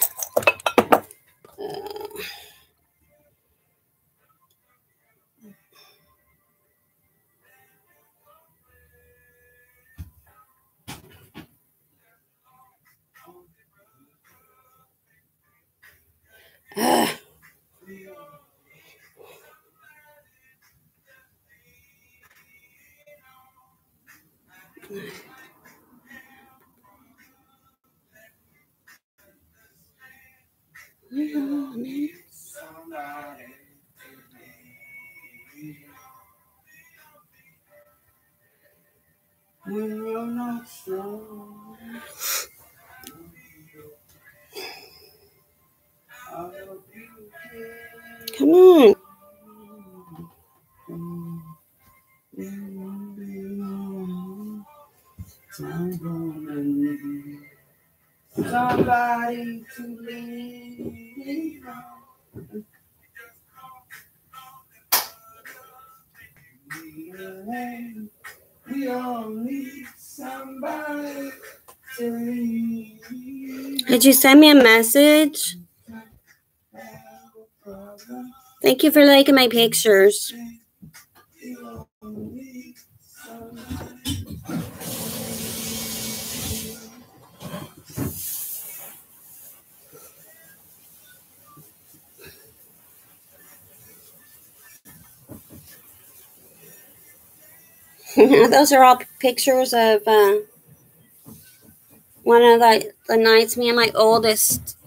When you're not strong, Come on. I'm gonna need somebody to lean on. We all need somebody to lean. Did you send me a message? Thank you for liking my pictures. Those are all pictures of one of the nights me and my oldest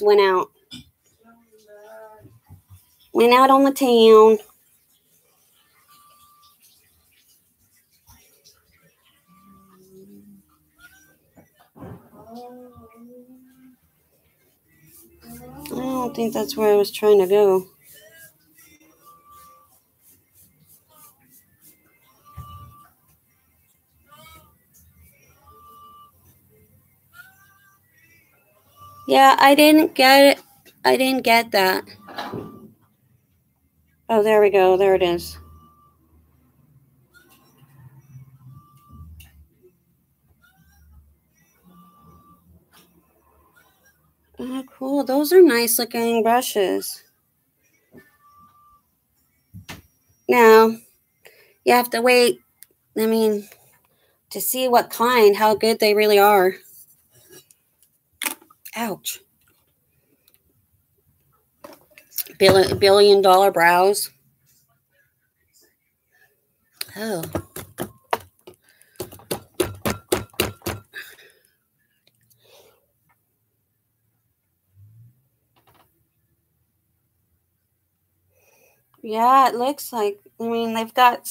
went out. Went out on the town. I don't think that's where I was trying to go. Yeah, I didn't get it. I didn't get that. Oh, there we go. There it is. Oh, cool. Those are nice looking brushes. Now, you have to wait, to see what kind, how good they really are. Ouch. $1 billion brows. Oh. Yeah, it looks like, they've got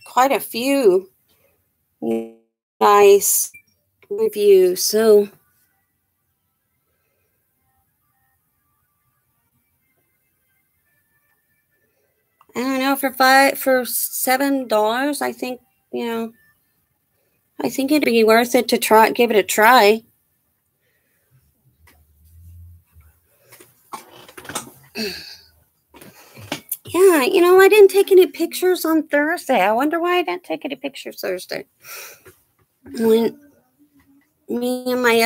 quite a few nice reviews. So, I don't know, for $7, I think, I think it'd be worth it to give it a try. Yeah, I didn't take any pictures on Thursday. I wonder why I didn't take any pictures Thursday. When me and my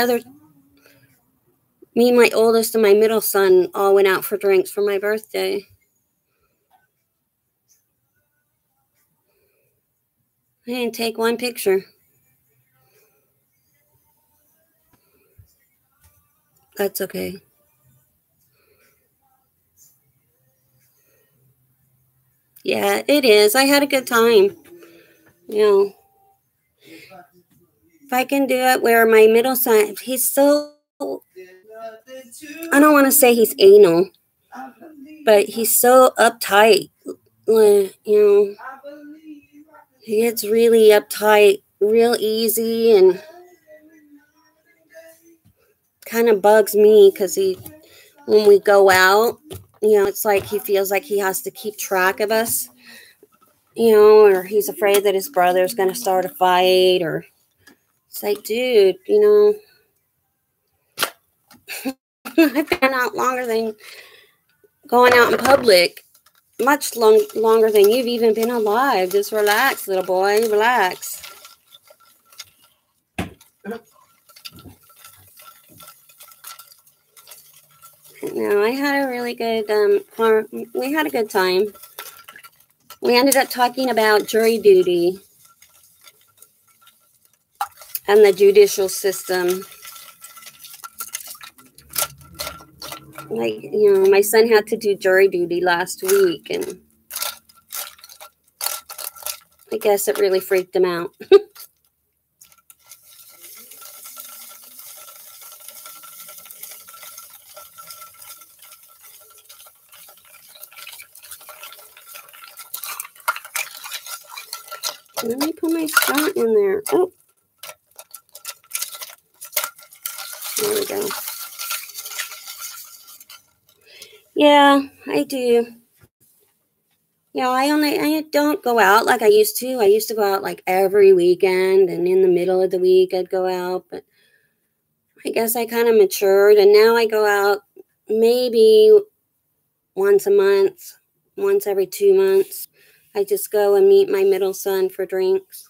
oldest and my middle son all went out for drinks for my birthday. I didn't take one picture. That's okay. Yeah, it is. I had a good time. If I can do it where my middle son, he's so, I don't want to say he's anal, but he's so uptight. He gets really uptight real easy and kind of bugs me because he when we go out, it's like he feels like he has to keep track of us, or he's afraid that his brother's going to start a fight, or it's like, dude, I've been out longer than going out in public, much longer than you've even been alive. Just relax, little boy, relax. No, I had a really good, we had a good time. We ended up talking about jury duty and the judicial system. Like, my son had to do jury duty last week, and I guess it really freaked him out. Let me put my spot in there. Oh, there we go. Yeah, I do. I don't go out like I used to. I used to go out like every weekend, and in the middle of the week I'd go out, but I guess I kind of matured, and now I go out maybe once a month, once every 2 months. I just go and meet my middle son for drinks.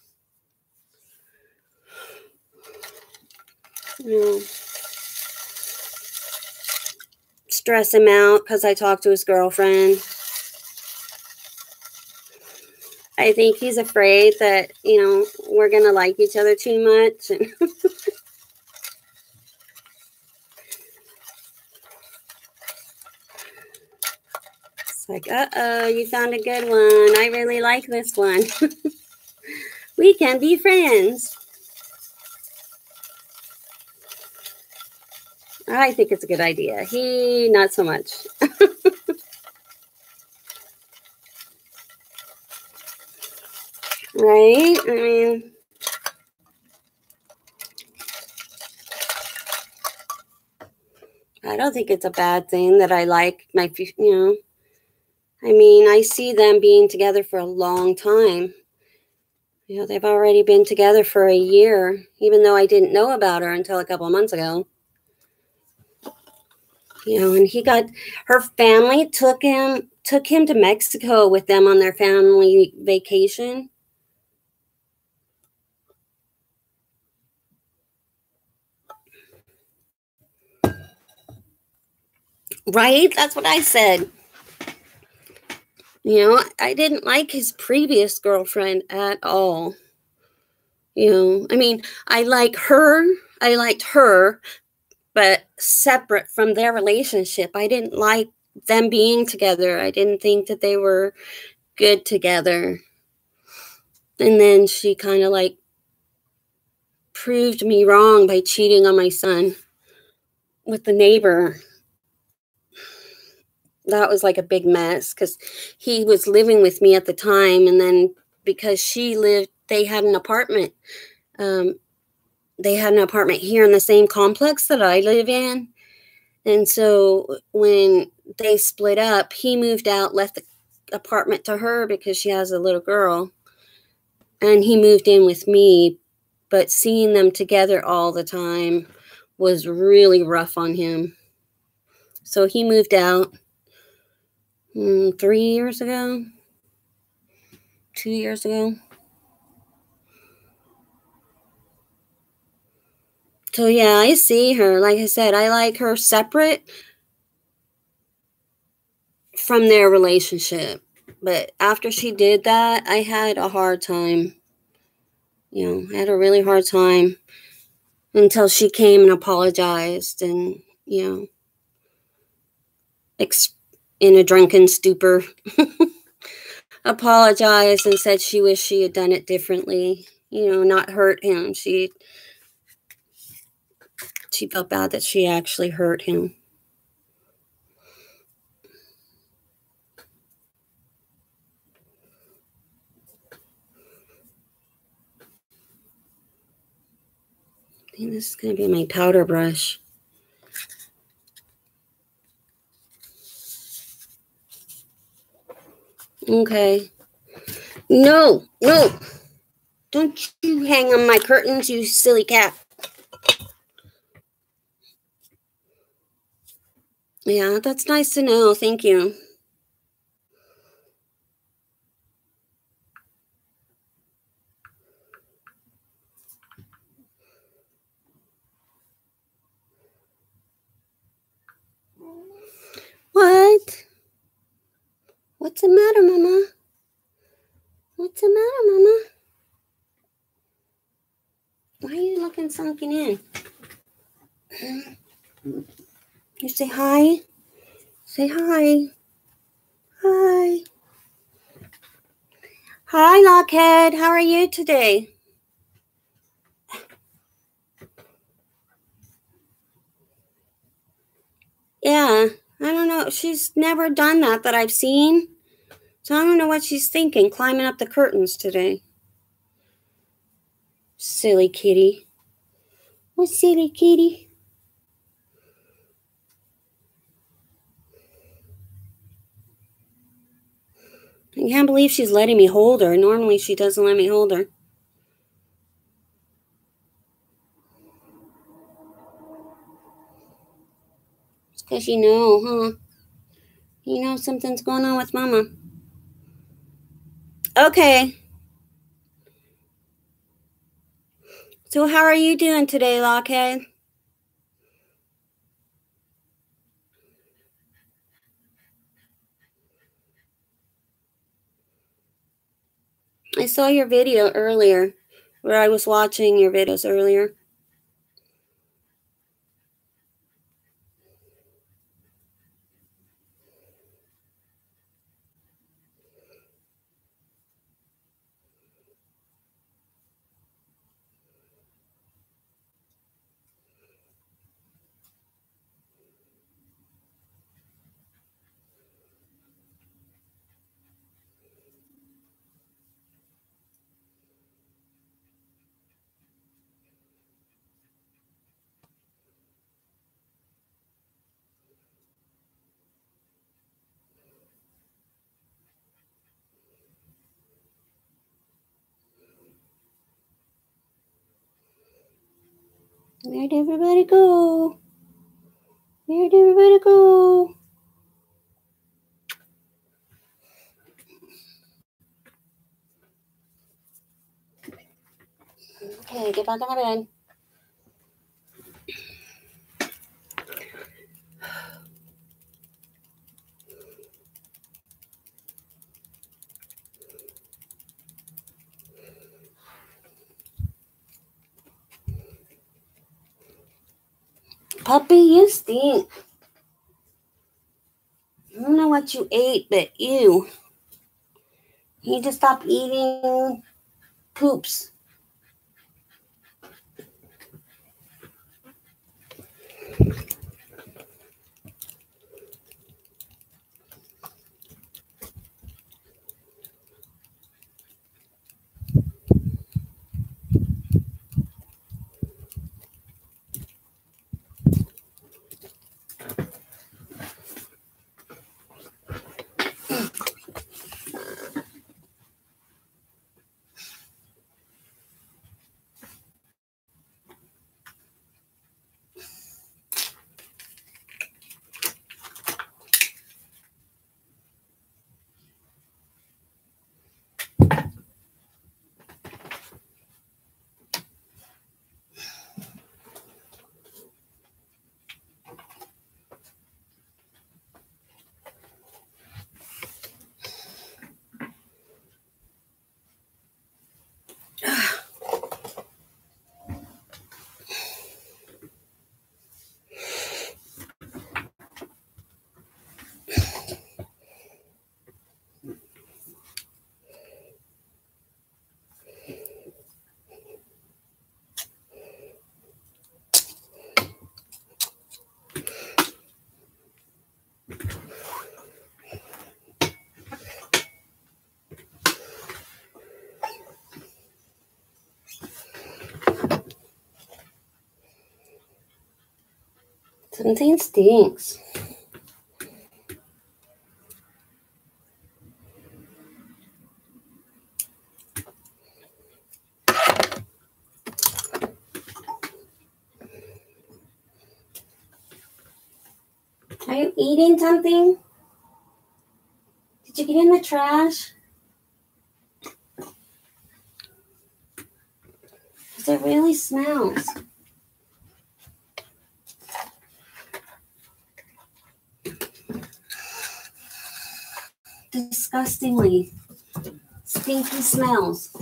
Stress him out because I talked to his girlfriend. I think he's afraid that, we're going to like each other too much. And it's like, uh-oh, you found a good one. I really like this one. We can be friends. I think it's a good idea. He, not so much. Right? I mean, I don't think it's a bad thing that I like my, I mean, I see them being together for a long time. They've already been together for a year, even though I didn't know about her until a couple of months ago. And her family took him to Mexico with them on their family vacation. Right? That's what I said. I didn't like his previous girlfriend at all. I mean, I liked her, but separate from their relationship. I didn't like them being together. I didn't think that they were good together. And then she kind of like proved me wrong by cheating on my son with the neighbor. That was like a big mess because he was living with me at the time. And then because they had an apartment. They had an apartment here in the same complex that I live in. And so when they split up, he moved out, left the apartment to her because she has a little girl. And he moved in with me. But seeing them together all the time was really rough on him. So he moved out 3 years ago, 2 years ago. So yeah, I see her. Like I said, I like her separate from their relationship. But after she did that, I had a hard time. I had a really hard time until she came and apologized and, in a drunken stupor, apologized and said she wished she had done it differently, not hurt him. She felt bad that she actually hurt him. I think this is going to be my powder brush. Okay. No, no. Don't you hang on my curtains, you silly cat. Yeah, that's nice to know. Thank you. What? What's the matter, Mama? What's the matter, Mama? Why are you looking sunken in? You say hi? Say hi. Hi. Hi, Lockhead. How are you today? Yeah, I don't know. She's never done that I've seen. So I don't know what she's thinking, climbing up the curtains today. Silly kitty. What silly kitty? I can't believe she's letting me hold her. Normally she doesn't let me hold her. It's because you know, huh? You know something's going on with Mama. Okay. So how are you doing today, Lockhead? I saw your video earlier, where I was watching your videos earlier. Where'd everybody go? Where'd everybody go? Okay, get back on my bed. Puppy, you stink. I don't know what you ate, but ew. You need to stop eating poops. Something stinks. Are you eating something? Did you get in the trash? Because it really smells. Disgustingly. Stinky smells.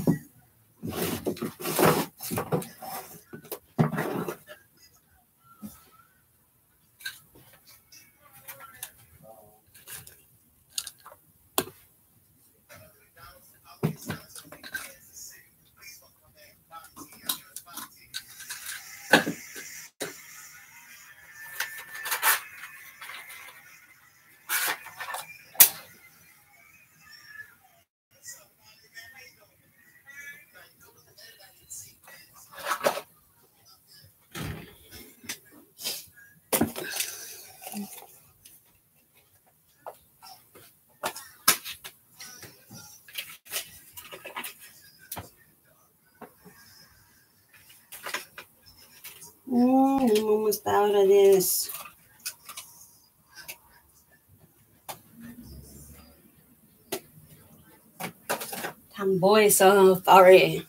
I'm almost out of this. Boy, so sorry.